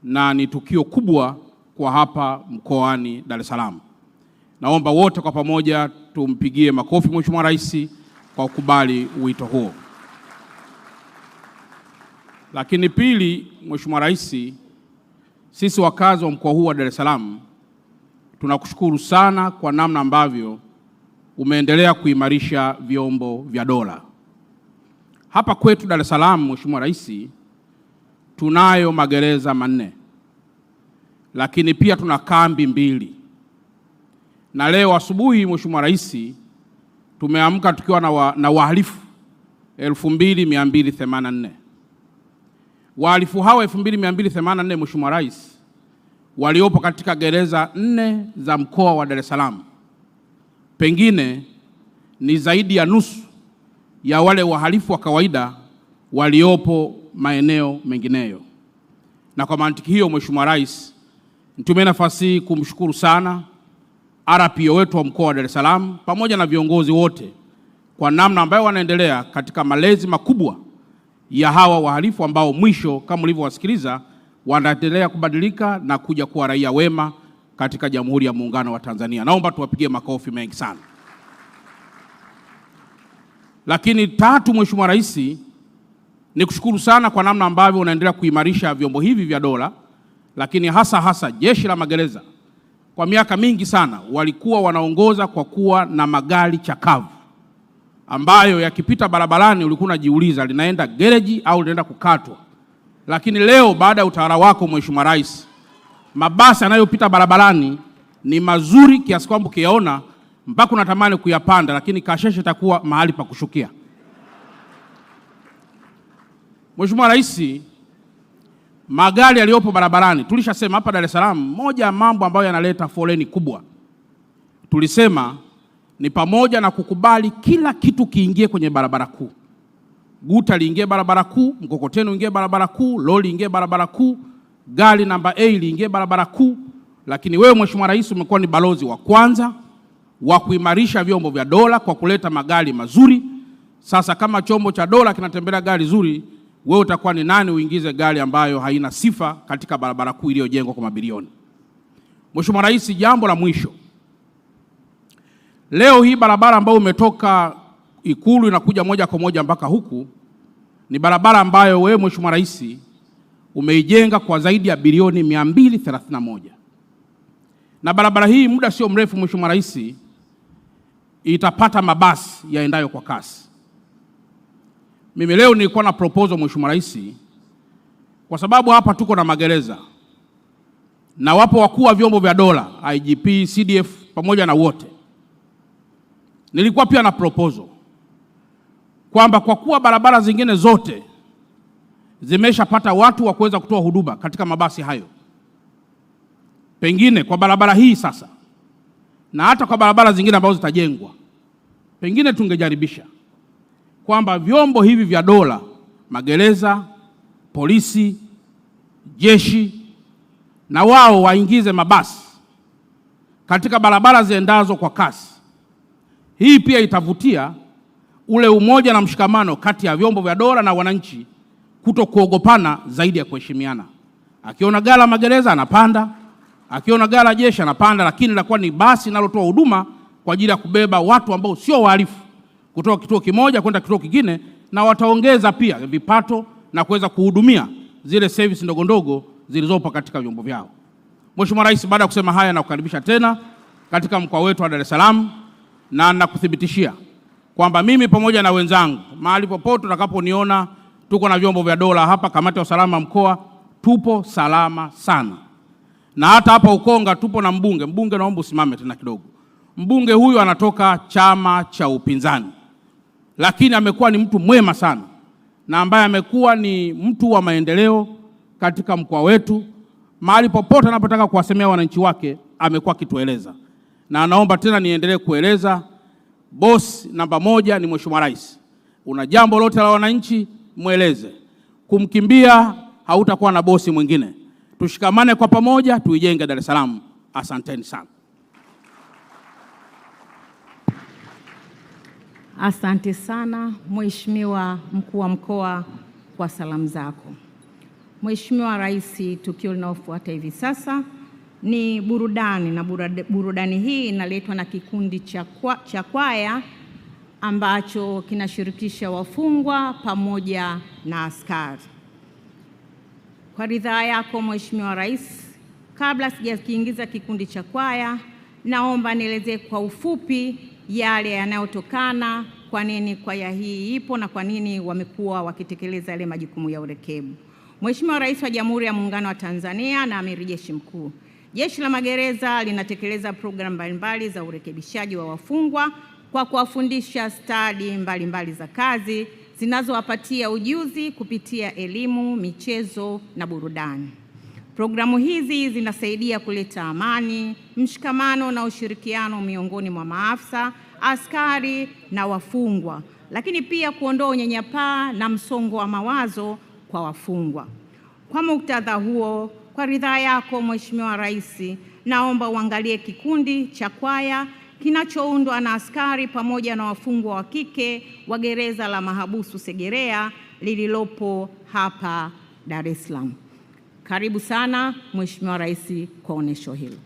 na ni tukio kubwa kwa hapa mkoani Dar es Salaam. Naomba wote kwa pamoja tumpigie makofi Mheshimiwa Rais kwa kukubali wito huo. Lakini pili, Mheshimiwa Rais, sisi wakazi wa mkoa huu wa Dar es Salaam tunakushukuru sana kwa namna ambavyo umeendelea kuimarisha vyombo vya dola. Hapa kwetu Dar es Salaam, Mheshimiwa Rais, tunayo magereza 4, lakini pia tuna kambi 2. Na leo asubuhi, Mheshimiwa Rais, tumeamka tukiwa na wahalifu 2284. Wahalifu hao 2284, Mheshimiwa Rais, waliopo katika gereza 4 za mkoa wa Dar es Salaam, pengine ni zaidi ya nusu ya wale wahalifu wa kawaida waliopo maeneo mengineyo. Na kwa mantiki hiyo, Mheshimiwa Rais, nitumie nafasi hii kumshukuru sana RPO wetu wa mkoa wa Dar es Salaam pamoja na viongozi wote kwa namna ambayo wanaendelea katika malezi makubwa ya hawa wahalifu ambao mwisho kama ulivyowasikiliza wanaendelea kubadilika na kuja kuwa raia wema katika Jamhuri ya Muungano wa Tanzania. Naomba tuwapigie makofi mengi sana. Lakini tatu, Mheshimiwa Rais, ni kushukuru sana kwa namna ambavyo unaendelea kuimarisha vyombo hivi vya dola, lakini hasa Jeshi la Magereza. Kwa miaka mingi sana walikuwa wanaongoza kwa kuwa na magari chakavu ambayo yakipita barabarani ulikuwa unajiuliza linaenda gereji au linaenda kukatwa. Lakini leo baada ya utawala wako Mheshimiwa Rais, mabasi yanayopita barabarani ni mazuri kiasi kwamba ukiyaona mpaka unatamani kuyapanda, lakini kasheshe itakuwa mahali pa kushukia. Mheshimiwa Rais, magari yaliyopo barabarani tulishasema hapa Dar es Salaam, moja ya mambo ambayo yanaleta foleni kubwa tulisema ni pamoja na kukubali kila kitu kiingie kwenye barabara kuu. Guta liingie barabara kuu, mkokoteni uingie barabara kuu, lori ingie barabara kuu, gari namba A liingie barabara kuu. Lakini wewe Mheshimiwa Rais umekuwa ni balozi wa kwanza wa kuimarisha vyombo vya dola kwa kuleta magari mazuri. Sasa kama chombo cha dola kinatembelea gari zuri, wewe utakuwa ni nani uingize gari ambayo haina sifa katika barabara kuu iliyojengwa kwa mabilioni? Mheshimiwa Rais, jambo la mwisho, leo hii barabara ambayo umetoka Ikulu inakuja moja kwa moja mpaka huku ni barabara ambayo wewe Mheshimiwa Rais umeijenga kwa zaidi ya bilioni 231. Na barabara hii muda sio mrefu Mheshimiwa Rais itapata mabasi yaendayo kwa kasi. Mimi leo nilikuwa na proposal Mheshimiwa Rais, kwa sababu hapa tuko na magereza na wapo wakuu wa vyombo vya dola, IGP, CDF pamoja na wote. Nilikuwa pia na proposal kwamba kwa kuwa barabara zingine zote zimeshapata watu wa kuweza kutoa huduma katika mabasi hayo, pengine kwa barabara hii sasa na hata kwa barabara zingine ambazo zitajengwa, pengine tungejaribisha kwamba vyombo hivi vya dola, magereza, polisi, jeshi, na wao waingize mabasi katika barabara ziendazo kwa kasi. Hii pia itavutia ule umoja na mshikamano kati ya vyombo vya dola na wananchi, kuto kuogopana zaidi ya kuheshimiana. Akiona gari la magereza anapanda, akiona gari la jeshi anapanda, lakini litakuwa ni basi linalotoa huduma kwa ajili ya kubeba watu ambao sio wahalifu kutoka kituo kimoja kwenda kituo kingine, na wataongeza pia vipato na kuweza kuhudumia zile service ndogo ndogo zilizopo katika vyombo vyao. Mheshimiwa Rais, baada ya kusema haya na kukaribisha tena katika mkoa wetu wa Dar es Salaam, na nakuthibitishia kwamba mimi pamoja na wenzangu mahali popote tutakaponiona tuko na vyombo vya dola hapa, kamati ya usalama mkoa, tupo salama sana. Na hata hapa Ukonga tupo na mbunge. Mbunge, naomba usimame tena kidogo. Mbunge huyu anatoka chama cha upinzani, lakini amekuwa ni mtu mwema sana na ambaye amekuwa ni mtu wa maendeleo katika mkoa wetu. Mahali popote anapotaka kuwasemea wananchi wake amekuwa kitueleza, na naomba tena niendelee kueleza, boss namba 1 ni Mheshimiwa Rais. Una jambo lote la wananchi mueleze. Kumkimbia hautakuwa na bosi mwingine. Tushikamane kwa pamoja tuijenge Dar es Salaam. Asanteni sana. Asante sana Mheshimiwa Mkuu wa Mkoa kwa salamu zako. Mheshimiwa Rais, tukio linalofuata hivi sasa ni burudani, na burudani hii inaletwa na kikundi cha kwaya ambacho kinashirikisha wafungwa pamoja na askari. Kwa ridhaa yako Mheshimiwa Rais, kabla sijakiingiza kikundi cha kwaya, naomba nielezee kwa ufupi yale yanayotokana, kwa nini kwaya hii ipo na kwa nini wamekuwa wakitekeleza yale majukumu ya urekebu. Mheshimiwa Rais wa Jamhuri ya Muungano wa Tanzania na Amiri Jeshi Mkuu, Jeshi la Magereza linatekeleza programu mbalimbali za urekebishaji wa wafungwa kwa kuwafundisha stadi mbalimbali za kazi zinazowapatia ujuzi kupitia elimu, michezo na burudani. Programu hizi zinasaidia kuleta amani, mshikamano na ushirikiano miongoni mwa maafisa, askari na wafungwa, lakini pia kuondoa unyanyapaa na msongo wa mawazo kwa wafungwa. Kwa muktadha huo, kwa ridhaa yako Mheshimiwa Rais, naomba uangalie kikundi cha kwaya kinachoundwa na askari pamoja na wafungwa wa kike wa Gereza la Mahabusu Segerea lililopo hapa Dar es Salaam. Karibu sana Mheshimiwa Rais kwa onyesho hilo.